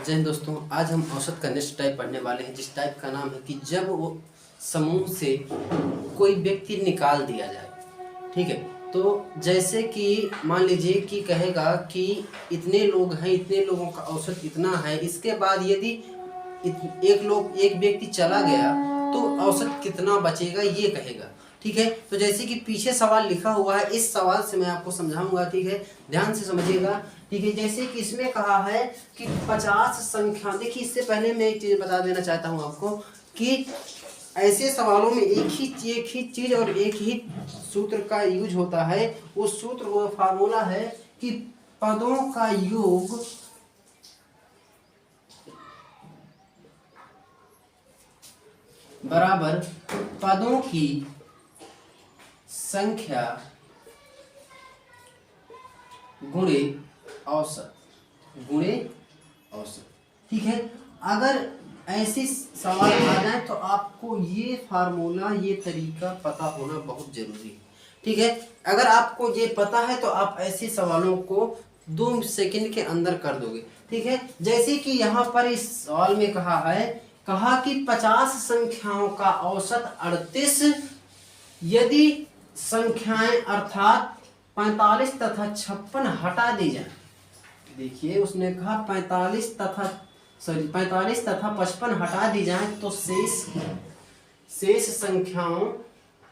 जय हिंद दोस्तों, आज हम औसत का नेक्स्ट टाइप पढ़ने वाले हैं, जिस टाइप का नाम है कि जब वो समूह से कोई व्यक्ति निकाल दिया जाए। ठीक है, तो जैसे कि मान लीजिए कि कहेगा कि इतने लोग हैं, इतने लोगों का औसत इतना है, इसके बाद यदि एक व्यक्ति चला गया तो औसत कितना बचेगा ये कहेगा। ठीक है, तो जैसे कि पीछे सवाल लिखा हुआ है, इस सवाल से मैं आपको समझाऊंगा। ठीक है, ध्यान से समझिएगा। ठीक है, जैसे कि इसमें कहा है कि 50 संख्या, देखिए इससे पहले मैं एक चीज बता देना चाहता हूं आपको कि ऐसे सवालों में एक ही चीज और एक ही सूत्र का यूज होता है। वो सूत्र, वो फार्मूला है कि पदों का योग बराबर पदों की संख्या गुणे औसत, गुणे औसत। ठीक है, अगर ऐसे सवाल आ जाए तो आपको ये फार्मूला, ये तरीका पता होना बहुत जरूरी है। ठीक है, अगर आपको ये पता है तो आप ऐसे सवालों को 2 सेकंड के अंदर कर दोगे। ठीक है, जैसे कि यहाँ पर इस सवाल में कहा कि 50 संख्याओं का औसत 38 यदि संख्याएं अर्थात 45 तथा 56 हटा दी जाए। देखिए उसने कहा 45 तथा 55 हटा दी जाए तो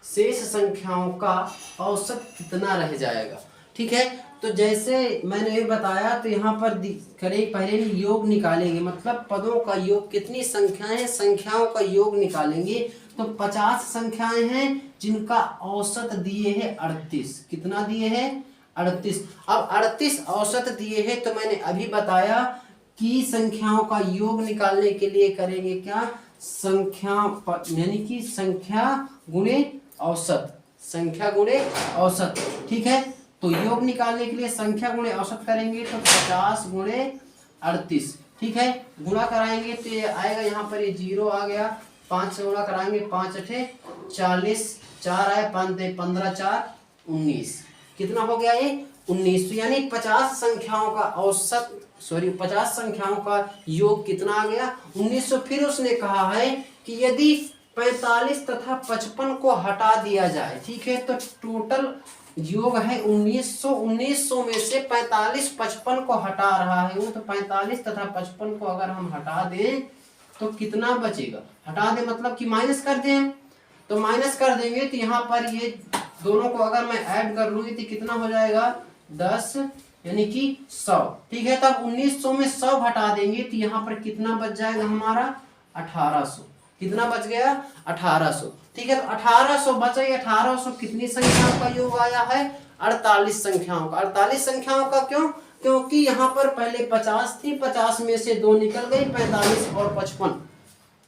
शेष संख्याओं का औसत कितना रह जाएगा। ठीक है, तो जैसे मैंने बताया, तो यहाँ पर पहले योग निकालेंगे, मतलब पदों का योग, कितनी संख्याएं, संख्याओं का योग निकालेंगे। तो 50 संख्याएं हैं जिनका औसत दिए हैं 38। कितना दिए हैं? 38। अब 38 औसत दिए हैं, तो मैंने अभी बताया कि संख्याओं का योग निकालने के लिए करेंगे क्या? यानी कि संख्या गुणे औसत, संख्या गुणे औसत। ठीक है, तो योग निकालने के लिए संख्या गुणे औसत करेंगे तो 50 गुणे 38। ठीक है, गुणा कराएंगे तो ये आएगा, यहाँ पर ये 0 आ गया, 5 से गुणा कराएंगे, 5 8 40, 4 आए, 5 दे 15, 4 19। कितना हो गया ये? 19। तो यानी 50 संख्याओं का औसत, 50 संख्याओं का योग कितना आ गया? 1900। फिर उसने कहा है कि यदि 45 तथा 55 को हटा दिया जाए, ठीक है, तो टोटल योग है 1900। 1900 में से 45 55 को हटा रहा है, तो 45 तथा 55 को अगर हम हटा दें तो कितना बचेगा? हटा दें मतलब कि माइनस कर दें, तो माइनस कर देंगे तो यहाँ पर ये दोनों को अगर मैं ऐड कर लूंगी तो कितना हो जाएगा? 10 यानी कि 100। ठीक है, तब 1900 में 100 हटा देंगे तो यहाँ पर कितना बच जाएगा हमारा? 1800। कितना बच गया? 1800। ठीक है, तो 1800 बचा। 1800 कितनी संख्याओं का योग आया है? 48 संख्याओं का। 48 संख्याओं का क्यों? क्योंकि यहाँ पर पहले 50 थी, 50 में से 2 निकल गई, 45 और 55,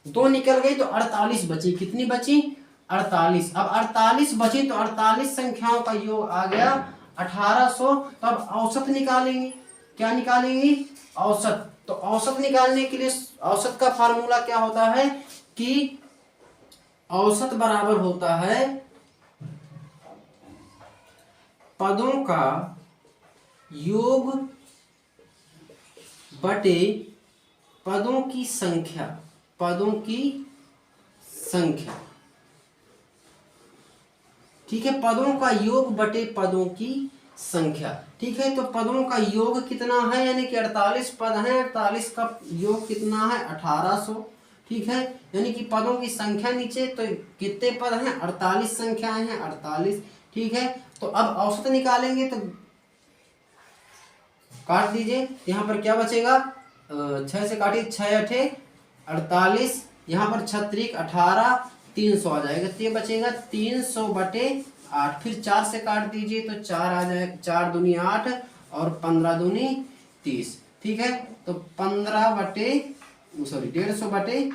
2 निकल गई तो 48 बची। कितनी बची? 48। अब 48 बची तो 48 संख्याओं का योग आ गया 1800। तो अब औसत निकालेंगे। क्या निकालेंगे? औसत। तो औसत निकालने के लिए औसत का फार्मूला क्या होता है कि औसत बराबर होता है पदों का योग बटे पदों की संख्या, पदों की संख्या। ठीक है, पदों का योग बटे पदों की संख्या। ठीक है, तो पदों का योग कितना है? यानी कि 48 पद हैं, 48 का योग कितना है? 1800। ठीक है, यानी कि पदों की संख्या नीचे, तो कितने पद हैं? 48 संख्याएं हैं, 48। ठीक है, तो अब औसत निकालेंगे तो काट दीजिए, यहाँ पर क्या बचेगा? 6 से काटिए, 6 8 48, यहाँ पर 6 18, 300 आ जाएगा। तो ये बचेगा 300 बटे 8। फिर 4 से काट दीजिए तो 4 आ जाएगा, 4 दूनी 8 और 15 दूनी 30। ठीक है, तो 150 बटे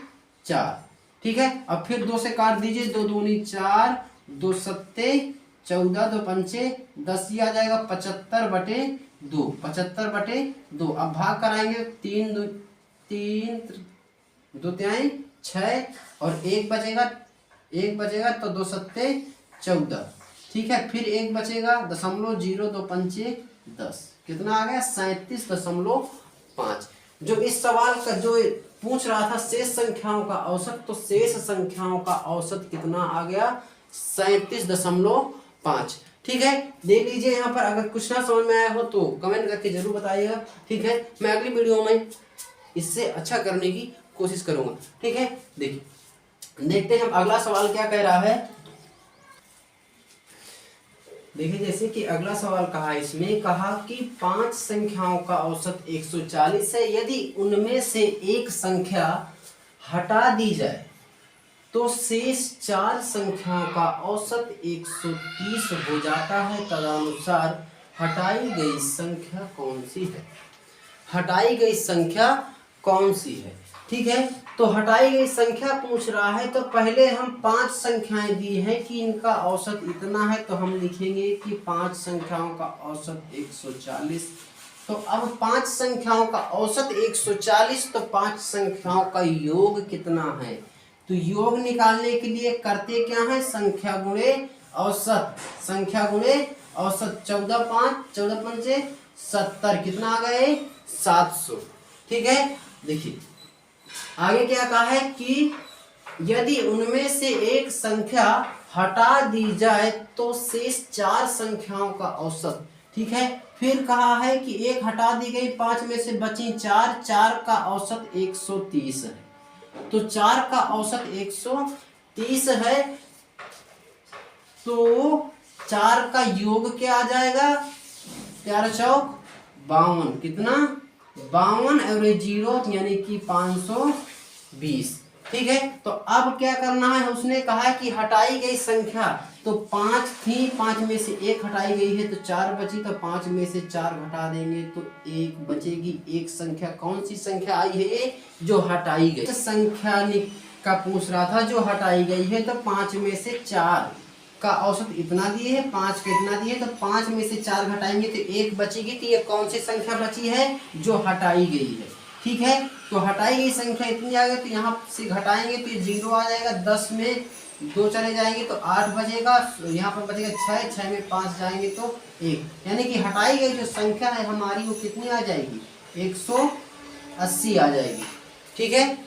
4। ठीक है, अब फिर 2 से काट दीजिए, 2 दूनी 4, 2 सत्ते 14, 2 पंचे 10, ये आ जाएगा 75 बटे 2। 75 बटे 2। अब भाग कराएंगे, 3 2 तिहाई 6 और 1 बचेगा, तो 2 सत्ते 14। ठीक है, फिर 1 बचेगा, 0.02 पंचे 10। कितना आ गया? 37.5। जो इस सवाल का जो पूछ रहा था शेष संख्याओं का औसत, तो शेष संख्याओं का औसत कितना आ गया 37.5। ठीक है, देख लीजिए यहाँ पर। अगर कुछ ना समझ में आया हो तो कमेंट करके जरूर बताइएगा। ठीक है, मैं अगली वीडियो में इससे अच्छा करने की कोशिश करूंगा। ठीक है, देखिए देखते हैं हम अगला सवाल क्या कह रहा है। देखिए जैसे कि अगला सवाल कहा, इसमें कहा कि 5 संख्याओं का औसत 140 है, यदि उनमें से एक संख्या हटा दी जाए तो शेष 4 संख्याओं का औसत 130 हो जाता है। तदनुसार हटाई गई संख्या कौन सी है? हटाई गई संख्या कौन सी है? ठीक है, तो हटाई गई संख्या पूछ रहा है, तो पहले हम 5 संख्याएं दी हैं कि इनका औसत इतना है, तो हम लिखेंगे कि 5 संख्याओं का औसत 140। तो अब 5 संख्याओं का औसत 140, तो 5 संख्याओं का योग कितना है? तो योग निकालने के लिए करते क्या है, संख्या गुणे औसत, संख्या गुणे औसत। 14 5 14 पंचे 70, कितना आ गए 700। ठीक है, देखिए आगे क्या कहा है कि यदि उनमें से एक संख्या हटा दी जाए तो शेष 4 संख्याओं का औसत। ठीक है, फिर कहा है कि एक हटा दी गई, 5 में से बची 4, 4 का औसत 130 है। तो 4 का औसत 130 है, तो 4 का योग क्या आ जाएगा, 4 चौक 52, कितना 52, एवरेज 0 यानी कि 520। ठीक है, तो अब क्या करना है, उसने कहा कि हटाई गई संख्या, तो 5 थी, 5 में से एक हटाई गई है तो 4 बची, तो 5 में से 4 घटा देंगे तो 1 बचेगी। एक संख्या कौन सी संख्या आई है ये जो हटाई गई? संख्या का पूछ रहा था जो हटाई गई है, तो 5 में से 4 का औसत इतना दिए है, 5 का इतना दिए, तो 5 में से 4 घटाएंगे तो 1 बचेगी। तो ये कौन सी संख्या बची है जो हटाई गई है? ठीक है, तो हटाई गई संख्या इतनी आ गई, तो यहाँ से घटाएंगे तो ये 0 आ जाएगा, 10 में 2 चले जाएंगे तो 8 बचेगा, यहाँ पर बचेगा 6, 6 में 5 जाएंगे तो 1, यानी कि हटाई गई जो संख्या है हमारी वो कितनी आ जाएगी, 180 आ जाएगी। ठीक है,